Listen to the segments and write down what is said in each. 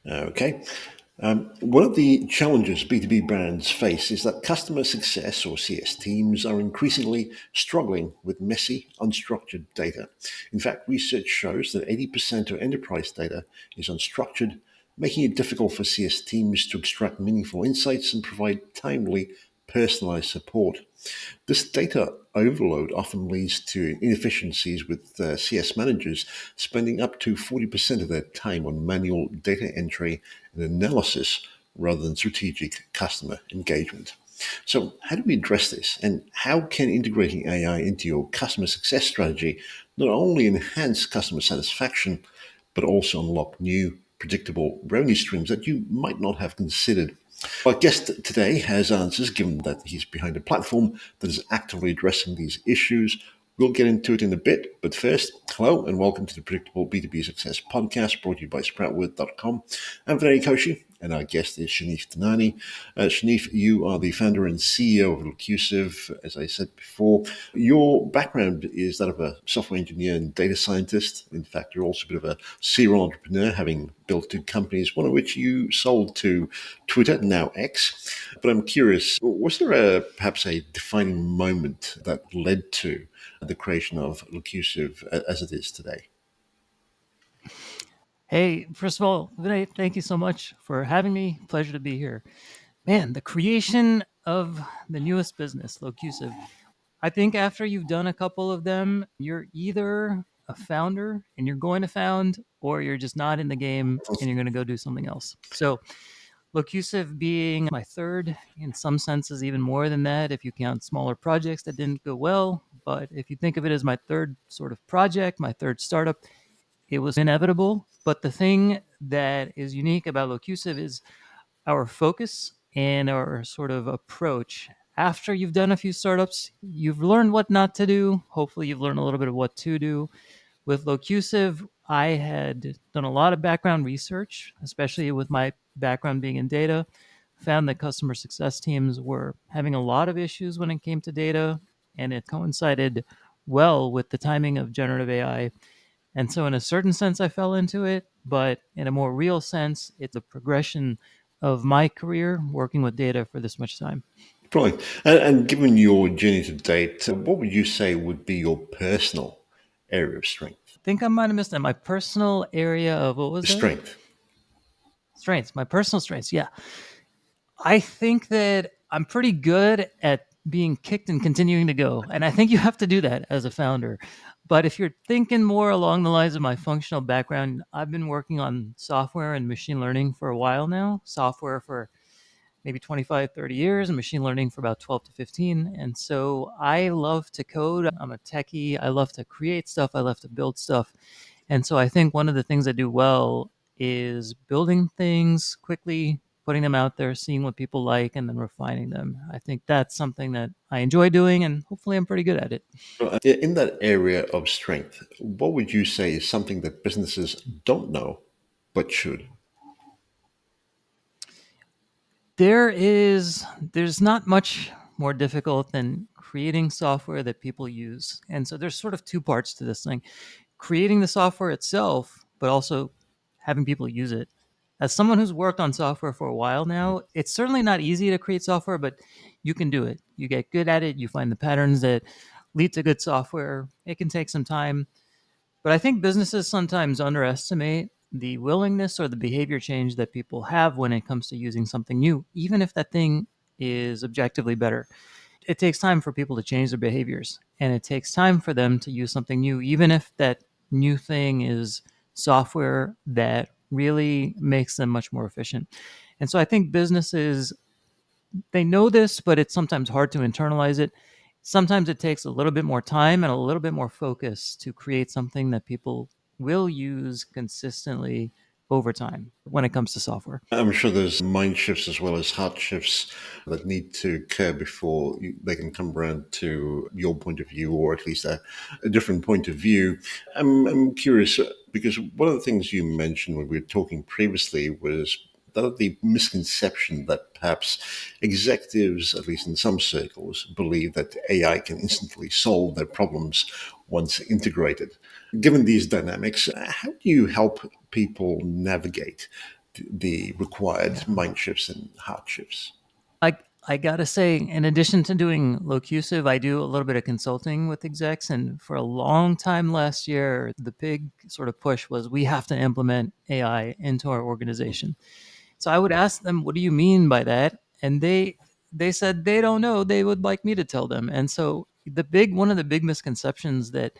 Okay. One of the challenges B2B brands face is that customer success or CS teams are increasingly struggling with messy, unstructured data. In fact, research shows that 80% of enterprise data is unstructured, making it difficult for CS teams to extract meaningful insights and provide timely, personalized support. This data overload often leads to inefficiencies with CS managers spending up to 40% of their time on manual data entry and analysis rather than strategic customer engagement. So, how do we address this? And how can integrating AI into your customer success strategy not only enhance customer satisfaction, but also unlock new, predictable revenue streams that you might not have considered? Our guest today has answers, given that he's behind a platform that is actively addressing these issues. We'll get into it in a bit, but first, hello and welcome to the Predictable B2B Success podcast brought to you by Sproutword.com. I'm Vinay Koshi, and our guest is Shanif Dhanani. Shanif, you are the founder and CEO of Locusive. As I said before, your background is that of a software engineer and data scientist. In fact, you're also a bit of a serial entrepreneur, having built two companies, one of which you sold to Twitter, now X. But I'm curious, was there perhaps a defining moment that led to the creation of Locusive as it is today? Hey, first of all, Vinay, thank you so much for having me. Pleasure to be here. Man, the creation of the newest business, Locusive. I think after you've done a couple of them, you're either a founder and you're going to found, or you're just not in the game and you're going to go do something else. So, Locusive being my third, in some senses, even more than that, if you count smaller projects that didn't go well. But if you think of it as my third sort of project, my third startup, it was inevitable. But the thing that is unique about Locusive is our focus and our sort of approach. After you've done a few startups, you've learned what not to do. Hopefully, you've learned a little bit of what to do. With Locusive, I had done a lot of background research, especially with my background being in data. Found that customer success teams were having a lot of issues when it came to data, and it coincided well with the timing of generative AI. And so, in a certain sense, I fell into it, but in a more real sense, it's a progression of my career working with data for this much time. Brilliant. And given your journey to date, what would you say would be your personal area of strength? I think I might have missed that. My personal area of what was that? Strength. Strengths, my personal strengths. Yeah. I think that I'm pretty good at being kicked and continuing to go. And I think you have to do that as a founder. But if you're thinking more along the lines of my functional background, I've been working on software and machine learning for a while now. Software for maybe 25, 30 years, and machine learning for about 12 to 15. And so I love to code. I'm a techie. I love to create stuff. I love to build stuff. And so I think one of the things I do well is building things quickly, putting them out there, seeing what people like, and then refining them. I think that's something that I enjoy doing, and hopefully I'm pretty good at it. In that area of strength, what would you say is something that businesses don't know but should? There's not much more difficult than creating software that people use. And so there's sort of two parts to this thing. Creating the software itself, but also having people use it. As someone who's worked on software for a while now, it's certainly not easy to create software, but you can do it. You get good at it, you find the patterns that lead to good software. It can take some time, but I think businesses sometimes underestimate the willingness or the behavior change that people have when it comes to using something new, even if that thing is objectively better. It takes time for people to change their behaviors, and it takes time for them to use something new, even if that new thing is software that really makes them much more efficient. And so I think businesses, they know this, but it's sometimes hard to internalize it. Sometimes it takes a little bit more time and a little bit more focus to create something that people will use consistently over time when it comes to software. I'm sure there's mind shifts as well as heart shifts that need to occur before they can come around to your point of view, or at least a different point of view. I'm curious because one of the things you mentioned when we were talking previously was that of the misconception that perhaps executives, at least in some circles, believe that AI can instantly solve their problems once integrated. Given these dynamics, how do you help people navigate the required Yeah. mind shifts and heart shifts? I gotta say, in addition to doing Locusive, I do a little bit of consulting with execs. And for a long time last year, the big sort of push was we have to implement AI into our organization. So I would ask them, "What do you mean by that?" And they said they don't know. They would like me to tell them. And so the big one of the big misconceptions that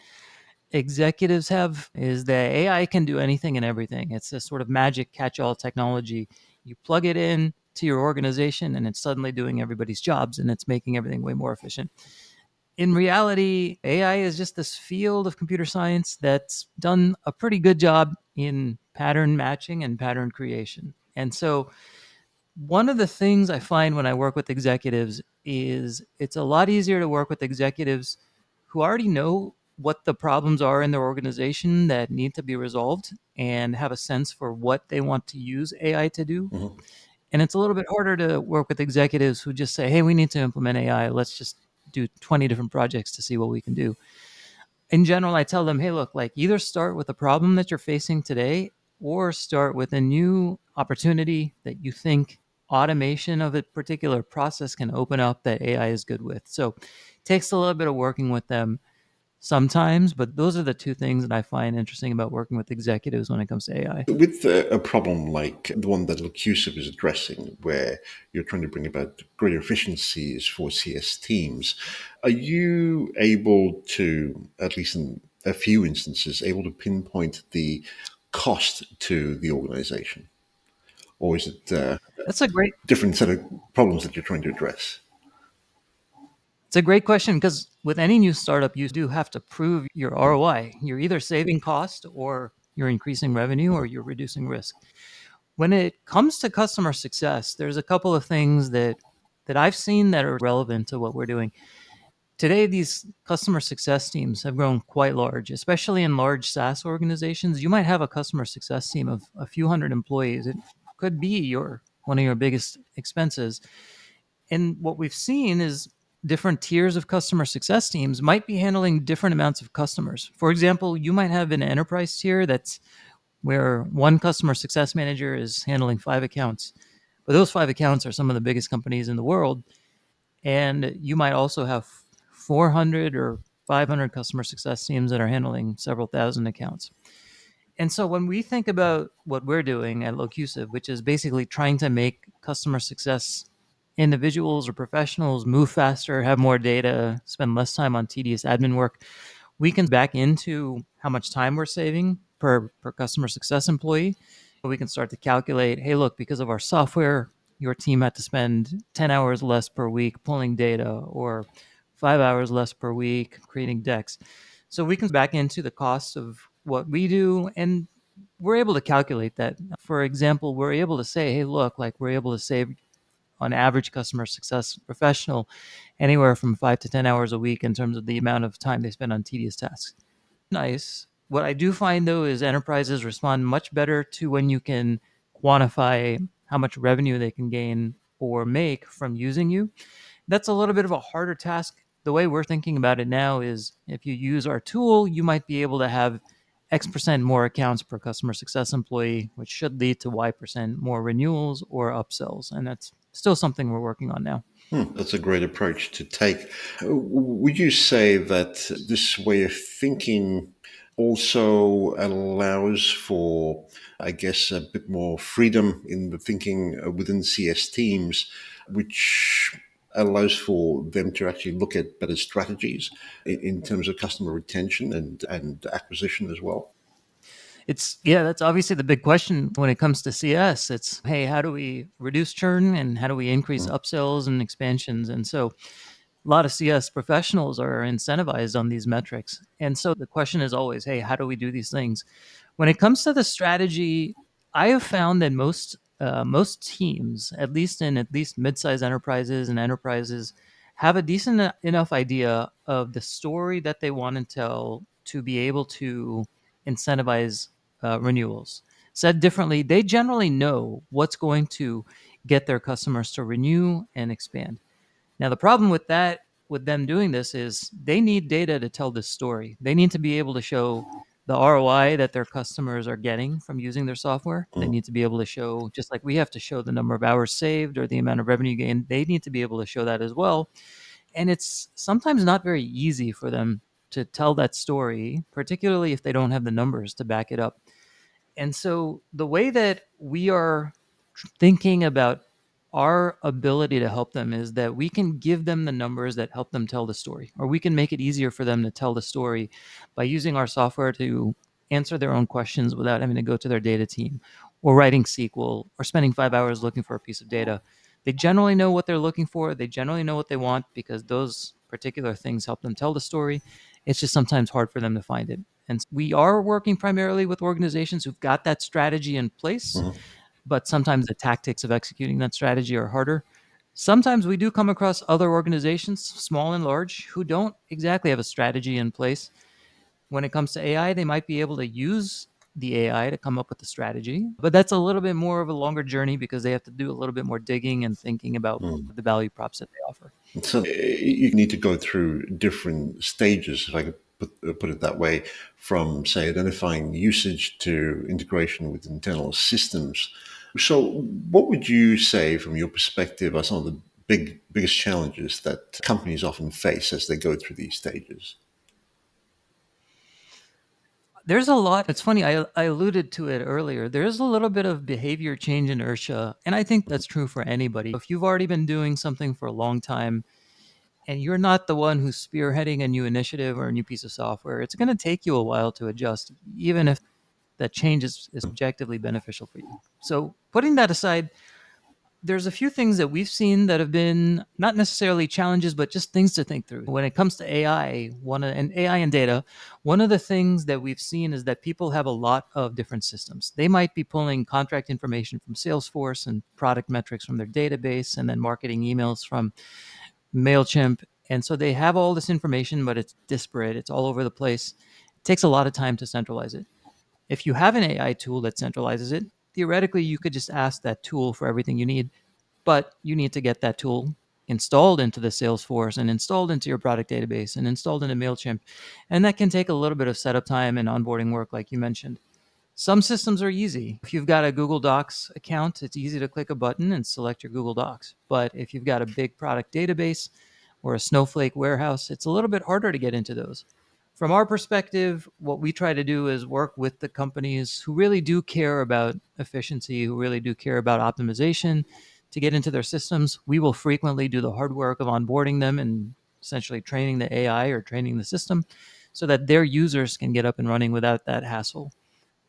executives have is that AI can do anything and everything. It's a sort of magic catch-all technology. You plug it in to your organization and it's suddenly doing everybody's jobs and it's making everything way more efficient. In reality, AI is just this field of computer science that's done a pretty good job in pattern matching and pattern creation. And so one of the things I find when I work with executives is it's a lot easier to work with executives who already know what the problems are in their organization that need to be resolved and have a sense for what they want to use AI to do. Mhm. And it's a little bit harder to work with executives who just say, hey, we need to implement AI. Let's just do 20 different projects to see what we can do. In general, I tell them, hey, look, like either start with a problem that you're facing today or start with a new opportunity that you think automation of a particular process can open up that AI is good with. So it takes a little bit of working with them sometimes, but those are the two things that I find interesting about working with executives when it comes to AI. With a problem like the one that Locusive is addressing, where you're trying to bring about greater efficiencies for CS teams, are you able to, at least in a few instances, able to pinpoint the cost to the organization? Or is it a That's a great different set of problems that you're trying to address? It's a great question because with any new startup, you do have to prove your ROI. You're either saving cost or you're increasing revenue or you're reducing risk. When it comes to customer success, there's a couple of things that I've seen that are relevant to what we're doing. Today, these customer success teams have grown quite large, especially in large SaaS organizations. You might have a customer success team of a few hundred employees. It could be your one of your biggest expenses. And what we've seen is different tiers of customer success teams might be handling different amounts of customers. For example, you might have an enterprise tier that's where one customer success manager is handling 5 accounts. But those 5 accounts are some of the biggest companies in the world. And you might also have 400 or 500 customer success teams that are handling several thousand accounts. And so when we think about what we're doing at Locusive, which is basically trying to make customer success individuals or professionals move faster, have more data, spend less time on tedious admin work, we can back into how much time we're saving per customer success employee. We can start to calculate, hey, look, because of our software, your team had to spend 10 hours less per week pulling data or 5 hours less per week creating decks. So we can back into the cost of what we do and we're able to calculate that. For example, we're able to say, hey, look, like we're able to save on average customer success professional anywhere from 5 to 10 hours a week in terms of the amount of time they spend on tedious tasks. Nice. What I do find though is enterprises respond much better to when you can quantify how much revenue they can gain or make from using you. That's a little bit of a harder task. The way we're thinking about it now is if you use our tool, you might be able to have X% more accounts per customer success employee, which should lead to Y% more renewals or upsells. And that's still something we're working on now. That's a great approach to take. Would you say that this way of thinking also allows for, I guess, a bit more freedom in the thinking within CS teams, which allows for them to actually look at better strategies in terms of customer retention and acquisition as well? Yeah, that's obviously the big question when it comes to CS. It's, hey, how do we reduce churn and how do we increase upsells and expansions? And so a lot of CS professionals are incentivized on these metrics. And so the question is always, hey, how do we do these things? When it comes to the strategy, I have found that most teams, at least mid-sized enterprises and enterprises, have a decent enough idea of the story that they want to tell to be able to incentivize renewals. Said differently, they generally know what's going to get their customers to renew and expand. Now, the problem with that, with them doing this, is they need data to tell this story. They need to be able to show the ROI that their customers are getting from using their software. They Mm. need to be able to show, just like we have to show the number of hours saved or the amount of revenue gained, they need to be able to show that as well. And it's sometimes not very easy for them to tell that story, particularly if they don't have the numbers to back it up. And so the way that we are thinking about our ability to help them is that we can give them the numbers that help them tell the story, or we can make it easier for them to tell the story by using our software to answer their own questions without having to go to their data team or writing SQL or spending 5 hours looking for a piece of data. They generally know what they're looking for. They generally know what they want because those particular things help them tell the story. It's just sometimes hard for them to find it. And we are working primarily with organizations who've got that strategy in place, Mhm. but sometimes the tactics of executing that strategy are harder. Sometimes we do come across other organizations, small and large, who don't exactly have a strategy in place. When it comes to AI, they might be able to use the AI to come up with the strategy, but that's a little bit more of a longer journey because they have to do a little bit more digging and thinking about Mm. the value props that they offer. So you need to go through different stages, if I could put it that way, from, say, identifying usage to integration with internal systems. So, what would you say, from your perspective, are some of the biggest challenges that companies often face as they go through these stages? There's a lot. It's funny, I alluded to it earlier. There's a little bit of behavior change inertia, and I think that's true for anybody. If you've already been doing something for a long time and you're not the one who's spearheading a new initiative or a new piece of software, it's going to take you a while to adjust, even if that change is objectively beneficial for you. So, putting that aside, there's a few things that we've seen that have been not necessarily challenges, but just things to think through. When it comes to AI, and AI and data, one of the things that we've seen is that people have a lot of different systems. They might be pulling contract information from Salesforce and product metrics from their database, and then marketing emails from MailChimp. And so they have all this information, but it's disparate, it's all over the place. It takes a lot of time to centralize it. If you have an AI tool that centralizes it, theoretically, you could just ask that tool for everything you need, but you need to get that tool installed into the Salesforce and installed into your product database and installed into MailChimp. And that can take a little bit of setup time and onboarding work, like you mentioned. Some systems are easy. If you've got a Google Docs account, it's easy to click a button and select your Google Docs. But if you've got a big product database or a Snowflake warehouse, it's a little bit harder to get into those. From our perspective, what we try to do is work with the companies who really do care about efficiency, who really do care about optimization to get into their systems. We will frequently do the hard work of onboarding them and essentially training the AI or training the system so that their users can get up and running without that hassle.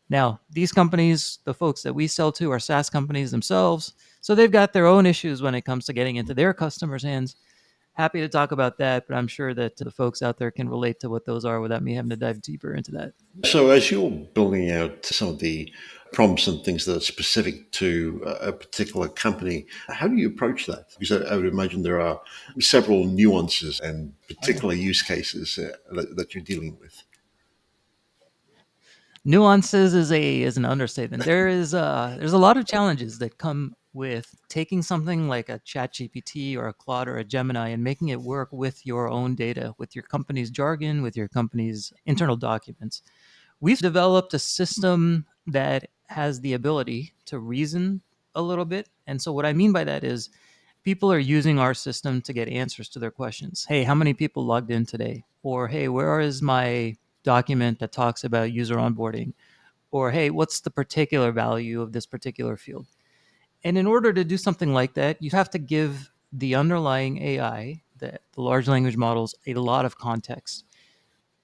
Now, these companies, the folks that we sell to, are SaaS companies themselves. So they've got their own issues when it comes to getting into their customers' hands. Happy to talk about that, but I'm sure that the folks out there can relate to what those are without me having to dive deeper into that. So, as you're building out some of the prompts and things that are specific to a particular company, how do you approach that? Because I would imagine there are several nuances and Oh, yeah. particular use cases that you're dealing with. Nuances is an understatement. There's a lot of challenges that come with taking something like a Chat GPT or a Claude or a Gemini and making it work with your own data, with your company's jargon, with your company's internal documents. We've developed a system that has the ability to reason a little bit. And so, what I mean by that is people are using our system to get answers to their questions. Hey, how many people logged in today? Or, hey, where is my document that talks about user onboarding? Or, hey, what's the particular value of this particular field? And in order to do something like that, you have to give the underlying AI, the large language models, a lot of context.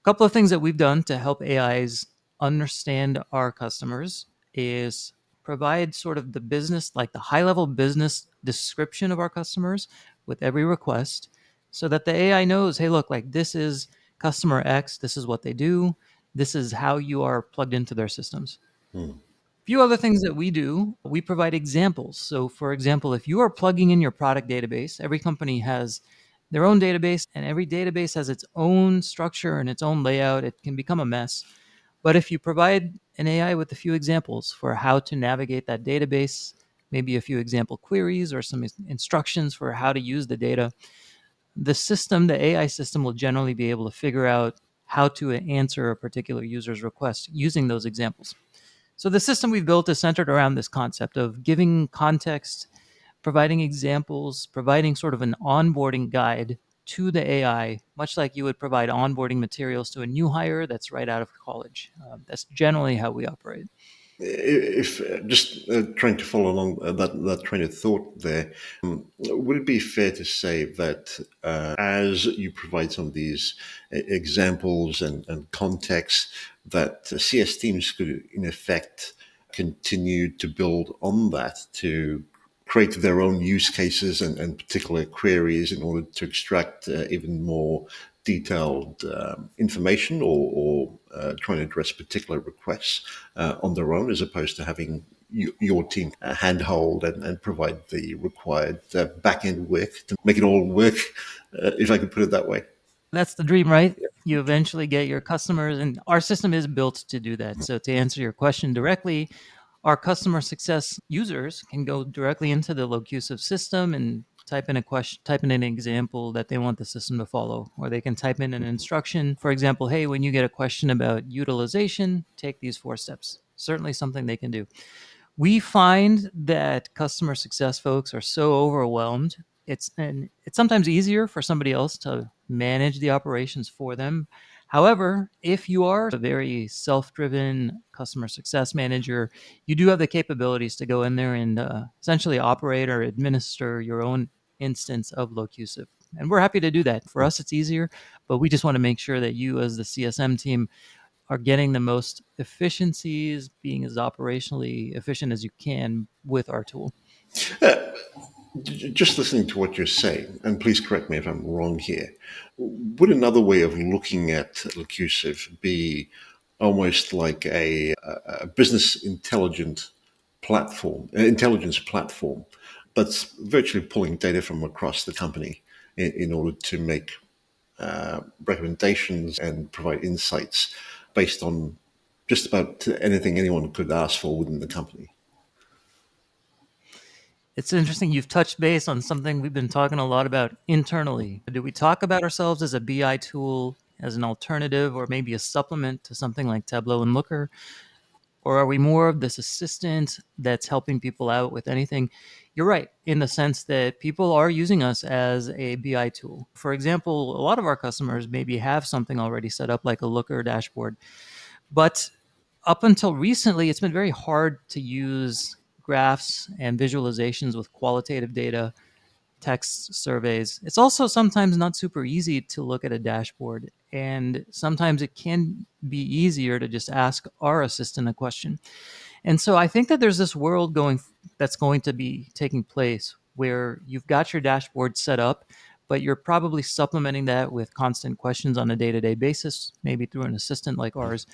Couple of things that we've done to help AIs understand our customers is provide sort of the business, like the high level business description of our customers with every request so that the AI knows, hey, look, like this is customer X, this is what they do, this is how you are plugged into their systems. Hmm. Few other things that we do, we provide examples. So, for example, if you are plugging in your product database, every company has their own database, and every database has its own structure and its own layout. It can become a mess. But if you provide an AI with a few examples for how to navigate that database, maybe a few example queries or some instructions for how to use the data, the AI system will generally be able to figure out how to answer a particular user's request using those examples. So the system we've built is centered around this concept of giving context, providing examples, providing sort of an onboarding guide to the AI, much like you would provide onboarding materials to a new hire that's right out of college. That's generally how we operate. If just trying to follow along that train of thought there, would it be fair to say that as you provide some of these examples and context, that CS teams could, in effect, continue to build on that to create their own use cases and particular queries in order to extract even more detailed information or trying to address particular requests on their own, as opposed to having your team handhold and provide the required back end work to make it all work, if I could put it that way. That's the dream, right? You eventually get your customers, and our system is built to do that. So, to answer your question directly, our customer success users can go directly into the Locusive system and type in a question, type in an example that they want the system to follow, or they can type in an instruction. For example, hey, when you get a question about utilization, take these 4 steps. Certainly something they can do. We find that customer success folks are so overwhelmed. It's sometimes easier for somebody else to manage the operations for them. However, if you are a very self-driven customer success manager, you do have the capabilities to go in there and essentially operate or administer your own instance of Locusive. And we're happy to do that. For us, it's easier, but we just want to make sure that you, as the CSM team, are getting the most efficiencies, being as operationally efficient as you can with our tool. Uh, just listening to what you're saying, and please correct me if I'm wrong here, would another way of looking at Locusive be almost like a business intelligence platform, that's virtually pulling data from across the company in order to make recommendations and provide insights based on just about anything anyone could ask for within the company? It's interesting. You've touched base on something we've been talking a lot about internally. Do we talk about ourselves as a BI tool, as an alternative, or maybe a supplement to something like Tableau and Looker? Or are we more of this assistant that's helping people out with anything? You're right, in the sense that people are using us as a BI tool. For example, a lot of our customers maybe have something already set up, like a Looker dashboard. But up until recently, it's been very hard to use graphs and visualizations with qualitative data, text surveys. It's also sometimes not super easy to look at a dashboard. And sometimes it can be easier to just ask our assistant a question. And so I think that there's this world that's going to be taking place where you've got your dashboard set up, but you're probably supplementing that with constant questions on a day-to-day basis, maybe through an assistant like ours.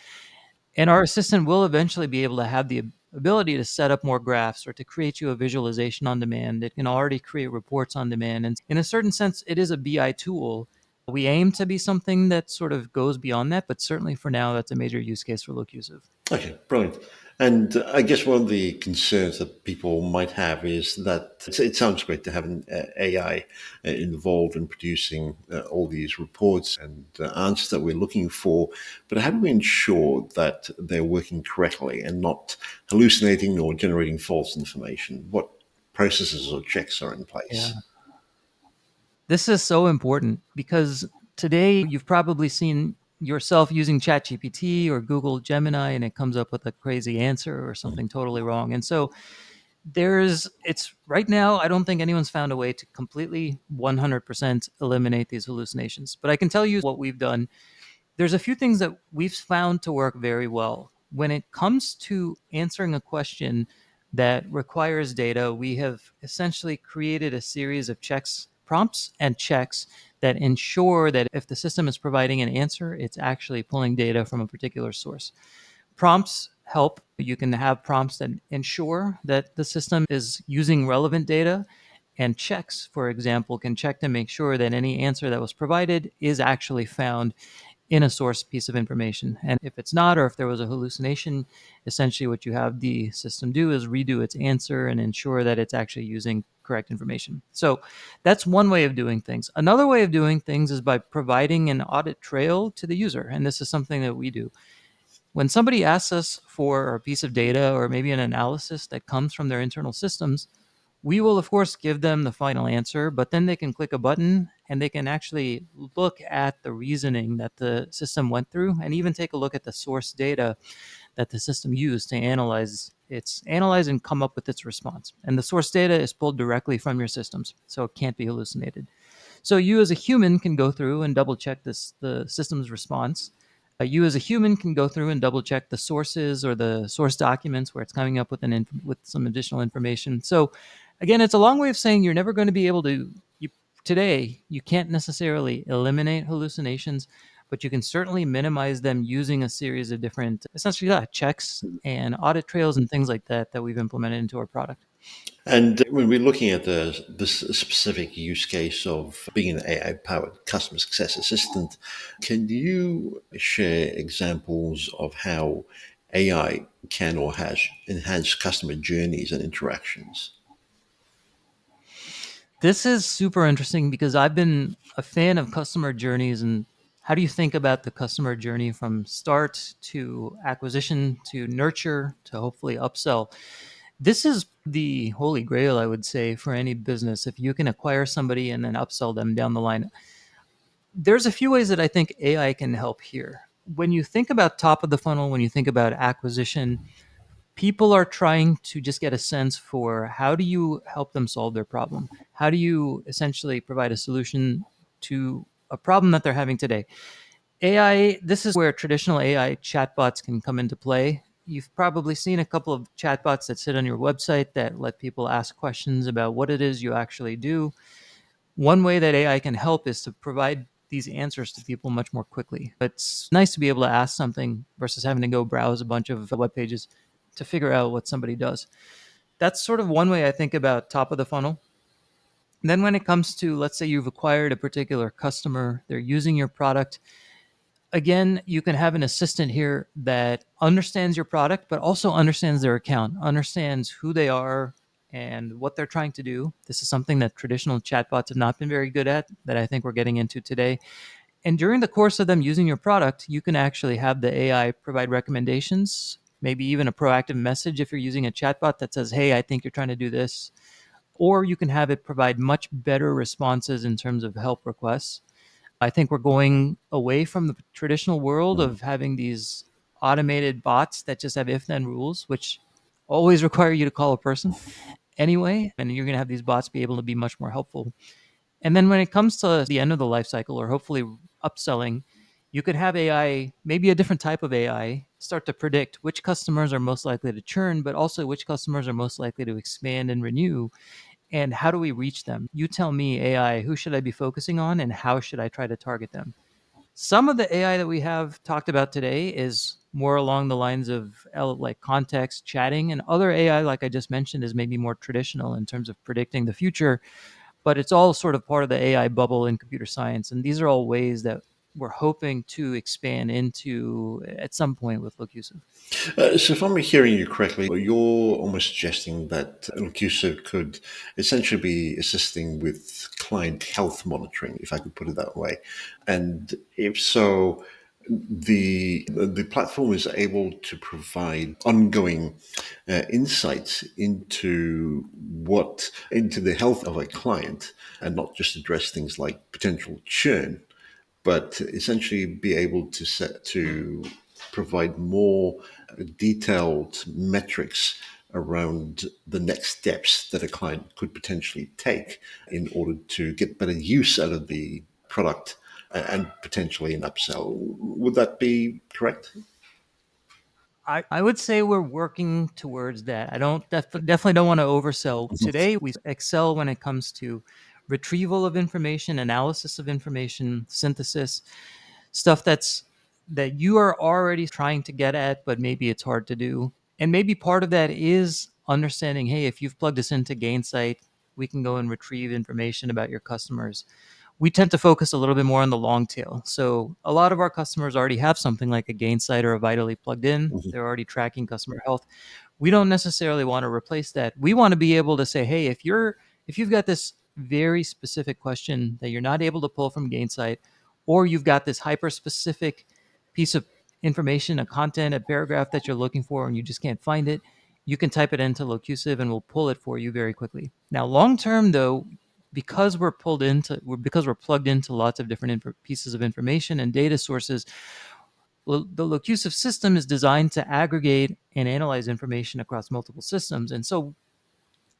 And our assistant will eventually be able to have the ability to set up more graphs or to create you a visualization on demand. It can already create reports on demand. And in a certain sense, it is a BI tool. We aim to be something that sort of goes beyond that, but certainly for now, that's a major use case for Locusive. Okay, brilliant. And I guess one of the concerns that people might have is that it sounds great to have an AI involved in producing all these reports and answers that we're looking for, but how do we ensure that they're working correctly and not hallucinating or generating false information? What processes or checks are in Yeah. place? This is so important because today you've probably seen yourself using ChatGPT or Google Gemini and it comes up with a crazy answer or something totally wrong. And so it's right now, I don't think anyone's found a way to completely 100% eliminate these hallucinations. But I can tell you what we've done. There's a few things that we've found to work very well. When it comes to answering a question that requires data, we have essentially created a series of checks, prompts, and checks that ensure that if the system is providing an answer, it's actually pulling data from a particular source. Prompts help. You can have prompts that ensure that the system is using relevant data. And checks, for example, can check to make sure that any answer that was provided is actually found in a source piece of information. And if it's not, or if there was a hallucination, essentially what you have the system do is redo its answer and ensure that it's actually using correct information. So that's one way of doing things. Another way of doing things is by providing an audit trail to the user. And this is something that we do. When somebody asks us for a piece of data or maybe an analysis that comes from their internal systems, we will, of course, give them the final answer, but then they can click a button and they can actually look at the reasoning that the system went through and even take a look at the source data that the system used to analyze and come up with its response. And the source data is pulled directly from your systems, so it can't be hallucinated. So you as a human can go through and double check the system's response. You as a human can go through and double check the sources or the source documents where it's coming up with with some additional information. So again, it's a long way of saying you're never going to be able to today you can't necessarily eliminate hallucinations, but you can certainly minimize them using a series of different essentially checks and audit trails and things like that that we've implemented into our product. And when we're looking at this specific use case of being an AI powered customer success assistant, can you share examples of how AI can or has enhanced customer journeys and interactions? This is super interesting because I've been a fan of customer journeys and how do you think about the customer journey from start to acquisition to nurture to hopefully upsell? This is the holy grail, I would say, for any business. If you can acquire somebody and then upsell them down the line, there's a few ways that I think AI can help here. When you think about top of the funnel, when you think about acquisition, people are trying to just get a sense for how do you help them solve their problem? How do you essentially provide a solution to a problem that they're having today? AI, this is where traditional AI chatbots can come into play. You've probably seen a couple of chatbots that sit on your website that let people ask questions about what it is you actually do. One way that AI can help is to provide these answers to people much more quickly. It's nice to be able to ask something versus having to go browse a bunch of web pages to figure out what somebody does. That's sort of one way I think about top of the funnel. And then when it comes to, let's say you've acquired a particular customer, they're using your product. Again, you can have an assistant here that understands your product, but also understands their account, understands who they are and what they're trying to do. This is something that traditional chatbots have not been very good at, that I think we're getting into today. And during the course of them using your product, you can actually have the AI provide recommendations, maybe even a proactive message if you're using a chatbot that says, hey, I think you're trying to do this. Or you can have it provide much better responses in terms of help requests. I think we're going away from the traditional world Mhm. of having these automated bots that just have if then rules, which always require you to call a person anyway. And you're going to have these bots be able to be much more helpful. And then when it comes to the end of the life cycle or hopefully upselling, you could have AI, maybe a different type of AI, start to predict which customers are most likely to churn, but also which customers are most likely to expand and renew. And how do we reach them? You tell me, AI, who should I be focusing on and how should I try to target them? Some of the AI that we have talked about today is more along the lines of like context chatting, and other AI, like I just mentioned, is maybe more traditional in terms of predicting the future, but it's all sort of part of the AI bubble in computer science. And these are all ways that we're hoping to expand into at some point with Locusive. So, if I'm hearing you correctly, you're almost suggesting that Locusive could essentially be assisting with client health monitoring, if I could put it that way. And if so, the platform is able to provide ongoing insights into the health of a client, and not just address things like potential churn, but essentially be able to provide more detailed metrics around the next steps that a client could potentially take in order to get better use out of the product and potentially an upsell. Would that be correct? I would say we're working towards that. I don't definitely don't want to oversell. Today, we excel when it comes to retrieval of information, analysis of information, synthesis, stuff that you are already trying to get at, but maybe it's hard to do. And maybe part of that is understanding, hey, if you've plugged us into Gainsight, we can go and retrieve information about your customers. We tend to focus a little bit more on the long tail. So a lot of our customers already have something like a Gainsight or a Vitally plugged in. Mhm. They're already tracking customer health. We don't necessarily want to replace that. We want to be able to say, hey, if you've got this very specific question that you're not able to pull from Gainsight, or you've got this hyper specific piece of information, a content, a paragraph that you're looking for, and you just can't find it, you can type it into Locusive and we'll pull it for you very quickly. Now, long term, though, because we're plugged into lots of different pieces of information and data sources, the Locusive system is designed to aggregate and analyze information across multiple systems. And so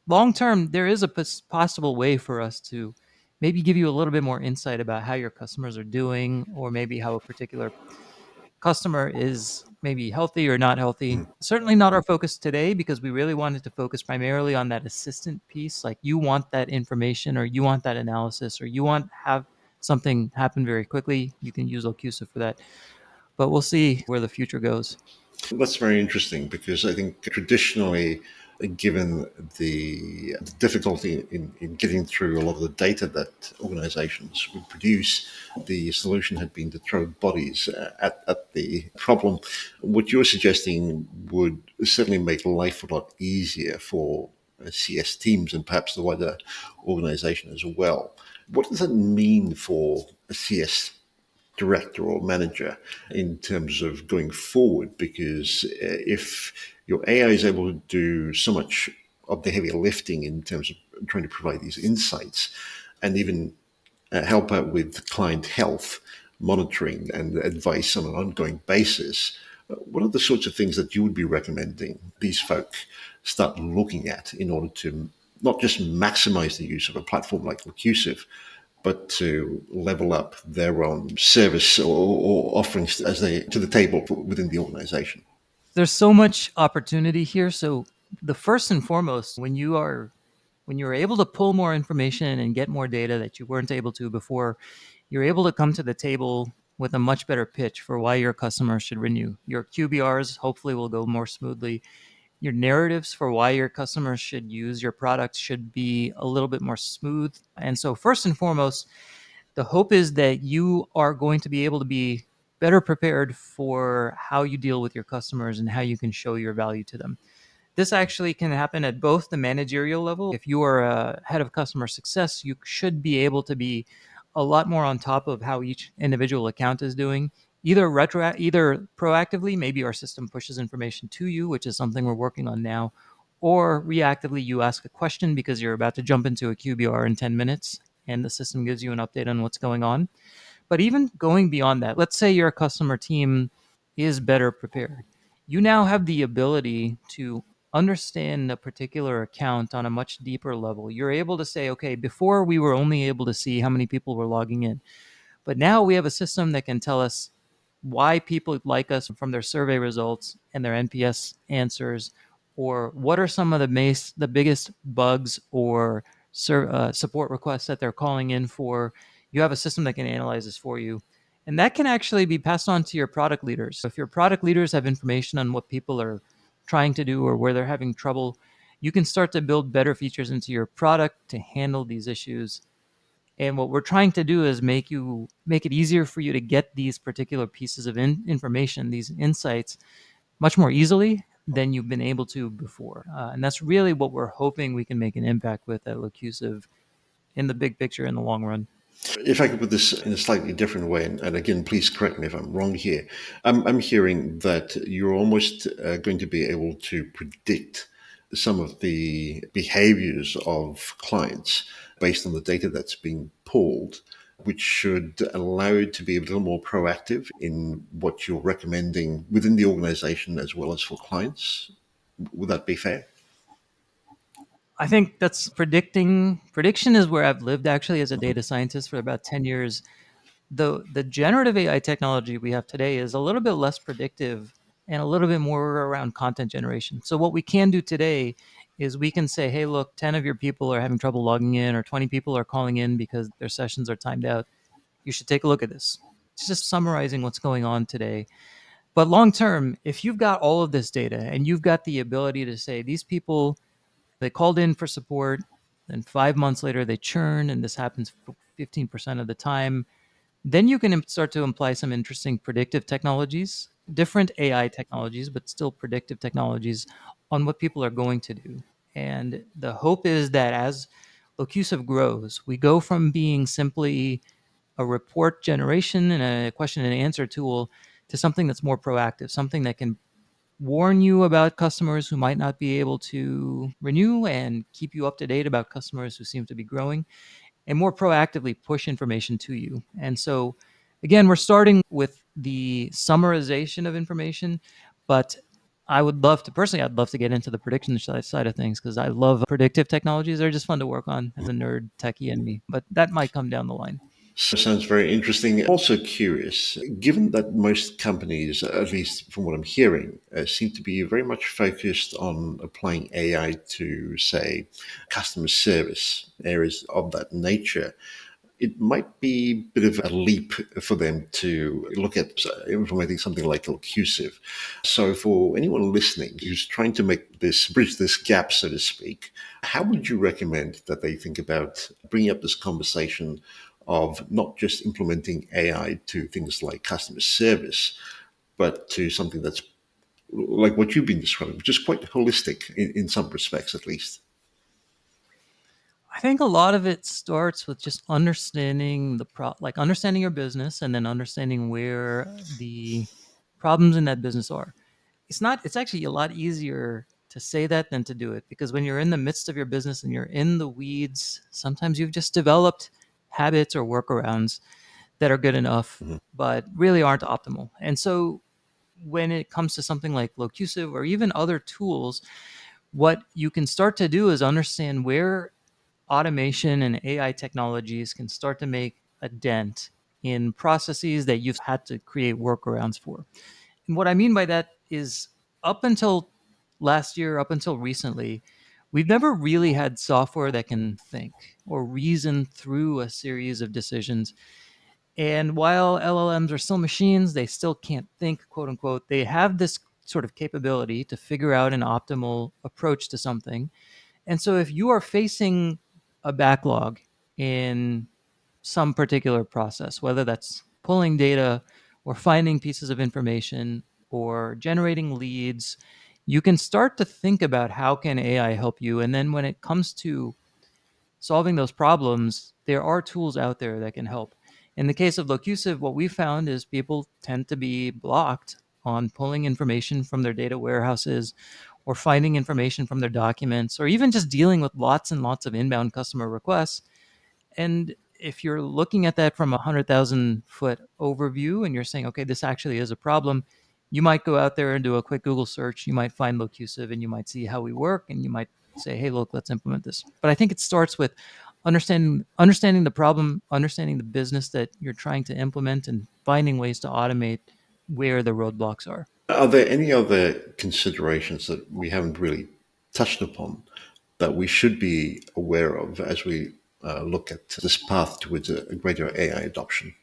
long term, there is a possible way for us to maybe give you a little bit more insight about how your customers are doing, or maybe how a particular customer is maybe healthy or not healthy. Certainly not our focus today, because we really wanted to focus primarily on that assistant piece. Like, you want that information, or you want that analysis, or you want have something happen very quickly, you can use Locusive for that. But we'll see where the future goes. That's very interesting because I think traditionally, given the difficulty in getting through a lot of the data that organizations would produce, the solution had been to throw bodies at the problem. What you're suggesting would certainly make life a lot easier for CS teams and perhaps the wider organization as well. What does that mean for a CS director or manager in terms of going forward? Because if your AI is able to do so much of the heavy lifting in terms of trying to provide these insights and even help out with client health monitoring and advice on an ongoing basis, what are the sorts of things that you would be recommending these folk start looking at in order to not just maximize the use of a platform like Locusive, but to level up their own service or offerings as they to the table within the organization? There's so much opportunity here. So the first and foremost, when you're able to pull more information and get more data that you weren't able to before, you're able to come to the table with a much better pitch for why your customers should renew. Your QBRs hopefully will go more smoothly. Your narratives for why your customers should use your products should be a little bit more smooth. And so, first and foremost, the hope is that you are going to be able to be better prepared for how you deal with your customers and how you can show your value to them. This actually can happen at both the managerial level. If you are a head of customer success, you should be able to be a lot more on top of how each individual account is doing. Either proactively, maybe our system pushes information to you, which is something we're working on now, or reactively, you ask a question because you're about to jump into a QBR in 10 minutes and the system gives you an update on what's going on. But even going beyond that, let's say your customer team is better prepared. You now have the ability to understand a particular account on a much deeper level. You're able to say, okay, before we were only able to see how many people were logging in. But now we have a system that can tell us why people like us from their survey results and their NPS answers, or what are some of the biggest bugs or support requests that they're calling in for. You have a system that can analyze this for you. And that can actually be passed on to your product leaders. If your product leaders have information on what people are trying to do or where they're having trouble, you can start to build better features into your product to handle these issues. And what we're trying to do is make it easier for you to get these particular pieces of information, these insights, much more easily than you've been able to before. And that's really what we're hoping we can make an impact with at Locusive in the big picture in the long run. If I could put this in a slightly different way, and again, please correct me if I'm wrong here, I'm hearing that you're almost going to be able to predict some of the behaviors of clients based on the data that's being pulled, which should allow you to be a little more proactive in what you're recommending within the organization as well as for clients. Would that be fair? I think that's prediction is where I've lived actually as a data scientist for about 10 years. The generative AI technology we have today is a little bit less predictive and a little bit more around content generation. So what we can do today is we can say, hey, look, 10 of your people are having trouble logging in, or 20 people are calling in because their sessions are timed out. You should take a look at this. It's just summarizing what's going on today. But long term, if you've got all of this data and you've got the ability to say, these people, they called in for support, and 5 months later they churn, and this happens 15% of the time, then you can start to imply some interesting predictive technologies, different AI technologies, but still predictive technologies on what people are going to do. And the hope is that as Locusive grows, we go from being simply a report generation and a question and answer tool to something that's more proactive, something that can warn you about customers who might not be able to renew and keep you up to date about customers who seem to be growing and more proactively push information to you. And so, again, we're starting with the summarization of information, but I would love to personally, I'd love to get into the prediction side of things because I love predictive technologies. They're just fun to work on as a nerd techie in me, but that might come down the line. Sounds very interesting. Also curious, given that most companies, at least from what I'm hearing, seem to be very much focused on applying AI to, say, customer service, areas of that nature, it might be a bit of a leap for them to look at implementing something like Locusive. So, for anyone listening who's trying to bridge this gap, so to speak, how would you recommend that they think about bringing up this conversation of not just implementing AI to things like customer service, but to something that's like what you've been describing, which is quite holistic in some respects, at least? I think a lot of it starts with just understanding like understanding your business and then understanding where the problems in that business are. It's actually a lot easier to say that than to do it because when you're in the midst of your business and you're in the weeds, sometimes you've just developed habits or workarounds that are good enough Mhm. but really aren't optimal. And so when it comes to something like Locusive or even other tools, what you can start to do is understand where automation and AI technologies can start to make a dent in processes that you've had to create workarounds for. And what I mean by that is up until last year, up until recently, we've never really had software that can think or reason through a series of decisions. And while LLMs are still machines, they still can't think, quote unquote. They have this sort of capability to figure out an optimal approach to something. And so if you are facing a backlog in some particular process, whether that's pulling data or finding pieces of information or generating leads, you can start to think about how can AI help you. And then when it comes to solving those problems, there are tools out there that can help. In the case of Locusive, what we found is people tend to be blocked on pulling information from their data warehouses or finding information from their documents or even just dealing with lots and lots of inbound customer requests. And if you're looking at that from a 100,000-foot overview and you're saying, okay, this actually is a problem, you might go out there and do a quick Google search. You might find Locusive and you might see how we work and you might say, hey, look, let's implement this. But I think it starts with understanding the problem, understanding the business that you're trying to implement, and finding ways to automate where the roadblocks are. Are there any other considerations that we haven't really touched upon that we should be aware of as we look at this path towards a greater AI adoption?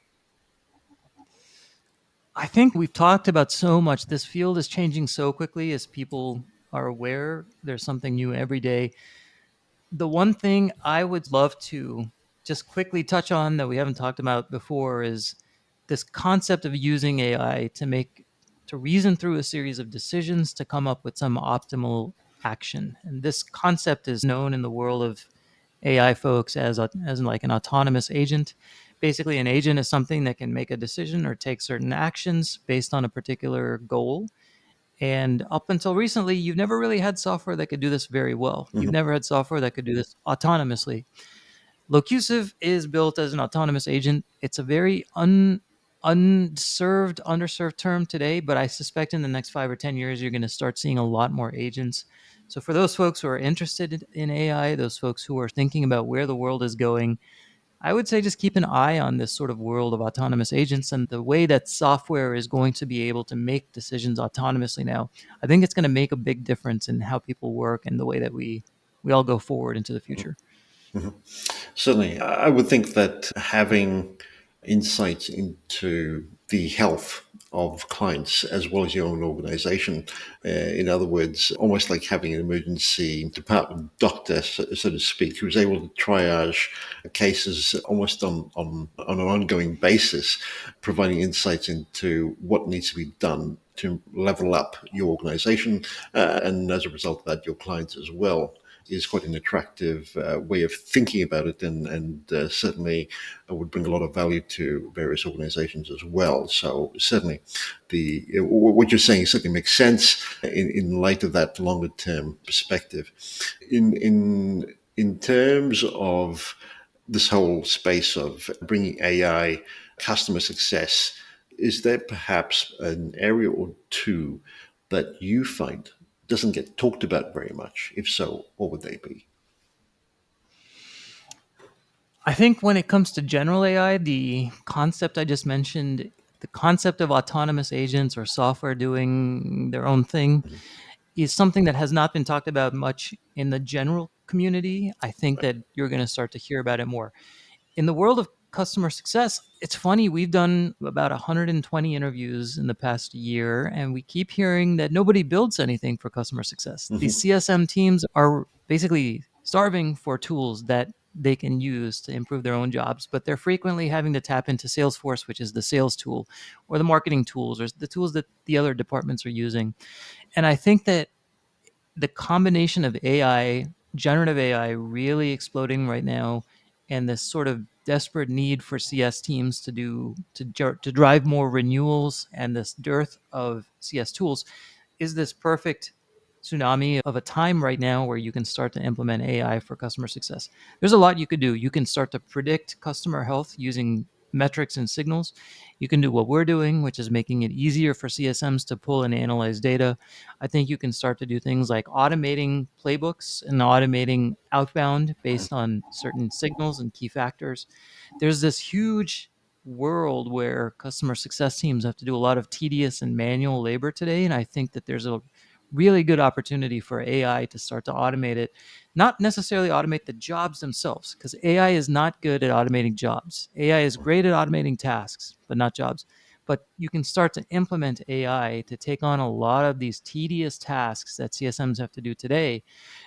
I think we've talked about so much. This field is changing so quickly as people are aware there's something new every day. The one thing I would love to just quickly touch on that we haven't talked about before is this concept of using AI to reason through a series of decisions to come up with some optimal action. And this concept is known in the world of AI folks as like an autonomous agent. Basically, an agent is something that can make a decision or take certain actions based on a particular goal. And up until recently, you've never really had software that could do this very well. You've Mhm. never had software that could do this autonomously. Locusive is built as an autonomous agent. It's a very underserved term today, but I suspect in the next 5 or 10 years, you're going to start seeing a lot more agents. So for those folks who are interested in AI, those folks who are thinking about where the world is going, I would say just keep an eye on this sort of world of autonomous agents and the way that software is going to be able to make decisions autonomously now. I think it's going to make a big difference in how people work and the way that we all go forward into the future. Mhm. Certainly, I would think that having insights into the health of clients as well as your own organization, in other words, almost like having an emergency department doctor, so to speak, who's able to triage cases almost on an ongoing basis, providing insights into what needs to be done to level up your organization and as a result of that, your clients as well. is quite an attractive way of thinking about it, and certainly would bring a lot of value to various organizations as well. So certainly, what you're saying certainly makes sense in light of that longer term perspective. In terms of this whole space of bringing AI customer success, is there perhaps an area or two that you find doesn't get talked about very much? If so, what would they be? I think when it comes to general AI, the concept I just mentioned, the concept of autonomous agents or software doing their own thing, is something that has not been talked about much in the general community. I think that you're going to start to hear about it more. In the world of customer success, it's funny, we've done about 120 interviews in the past year, and we keep hearing that nobody builds anything for customer success. These Mhm. CSM teams are basically starving for tools that they can use to improve their own jobs, but they're frequently having to tap into Salesforce, which is the sales tool, or the marketing tools, or the tools that the other departments are using. And I think that the combination of AI, generative AI, really exploding right now, and this sort of desperate need for CS teams to drive more renewals, and this dearth of CS tools is this perfect tsunami of a time right now where you can start to implement AI for customer success. There's a lot you could do. You can start to predict customer health using metrics and signals. You can do what we're doing, which is making it easier for CSMs to pull and analyze data. I think you can start to do things like automating playbooks and automating outbound based on certain signals and key factors. There's this huge world where customer success teams have to do a lot of tedious and manual labor today. And I think that there's a really good opportunity for AI to start to automate it, not necessarily automate the jobs themselves, because AI is not good at automating jobs. AI is great at automating tasks, but not jobs. But you can start to implement AI to take on a lot of these tedious tasks that CSMs have to do today,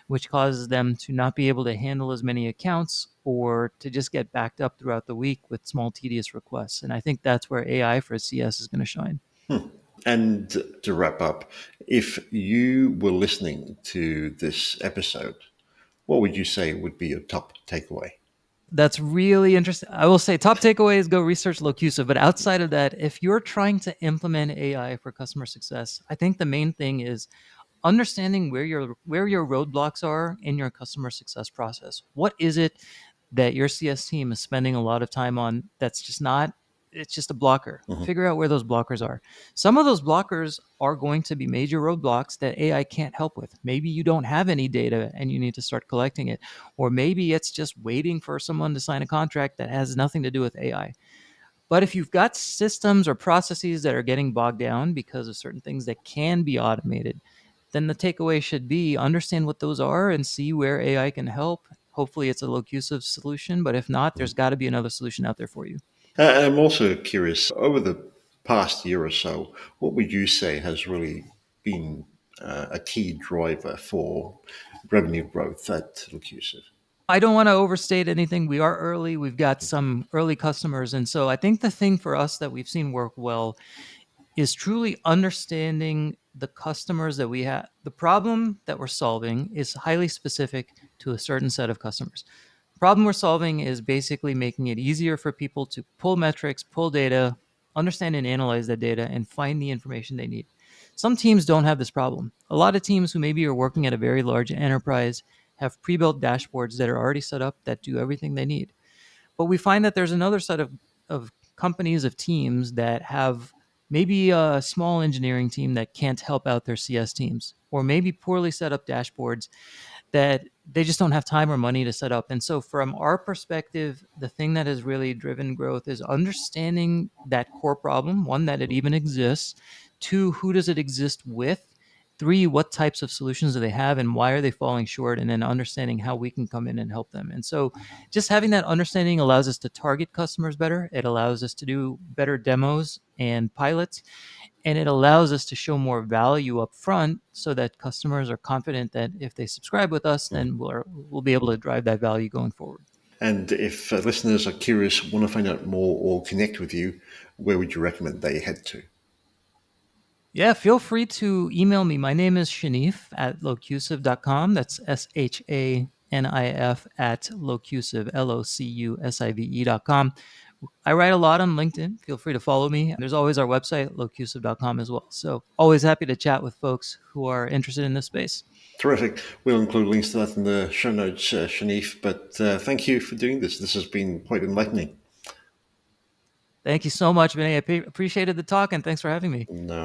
which causes them to not be able to handle as many accounts or to just get backed up throughout the week with small, tedious requests. And I think that's where AI for CS is going to shine. Hmm. And to wrap up, if you were listening to this episode, what would you say would be your top takeaway? That's really interesting. I will say top takeaway is go research Locusive. But outside of that, if you're trying to implement AI for customer success, I think the main thing is understanding where your roadblocks are in your customer success process. What is it that your CS team is spending a lot of time on that's just not, it's just a blocker. Mhm. Figure out where those blockers are. Some of those blockers are going to be major roadblocks that AI can't help with. Maybe you don't have any data and you need to start collecting it, or maybe it's just waiting for someone to sign a contract that has nothing to do with AI. But if you've got systems or processes that are getting bogged down because of certain things that can be automated, then the takeaway should be understand what those are and see where AI can help. Hopefully, it's a locusive solution, but if not, there's got to be another solution out there for you. I'm also curious, over the past year or so, what would you say has really been a key driver for revenue growth at Locusive? I don't want to overstate anything. We are early. We've got some early customers. And so I think the thing for us that we've seen work well is truly understanding the customers that we have. The problem that we're solving is highly specific to a certain set of customers. The problem we're solving is basically making it easier for people to pull metrics, pull data, understand and analyze that data, and find the information they need. Some teams don't have this problem. A lot of teams who maybe are working at a very large enterprise have pre built dashboards that are already set up that do everything they need. But we find that there's another set of companies, of teams that have maybe a small engineering team that can't help out their CS teams, or maybe poorly set up dashboards that they just don't have time or money to set up. And so, from our perspective, the thing that has really driven growth is understanding that core problem, one, that it even exists, two, who does it exist with, three, what types of solutions do they have and why are they falling short, and then understanding how we can come in and help them. And so, just having that understanding allows us to target customers better. It allows us to do better demos and pilots, and it allows us to show more value up front so that customers are confident that if they subscribe with us, then we'll be able to drive that value going forward. And if listeners are curious, want to find out more, or connect with you, where would you recommend they head to? Yeah, feel free to email me. My name is Shanif at locusive.com. That's SHANIF at locusive, LOCUSIVE.com. I write a lot on LinkedIn. Feel free to follow me. There's always our website, locusive.com as well. So always happy to chat with folks who are interested in this space. Terrific. We'll include links to that in the show notes, Shanif. But thank you for doing this. This has been quite enlightening. Thank you so much, Vinay. I appreciated the talk and thanks for having me. No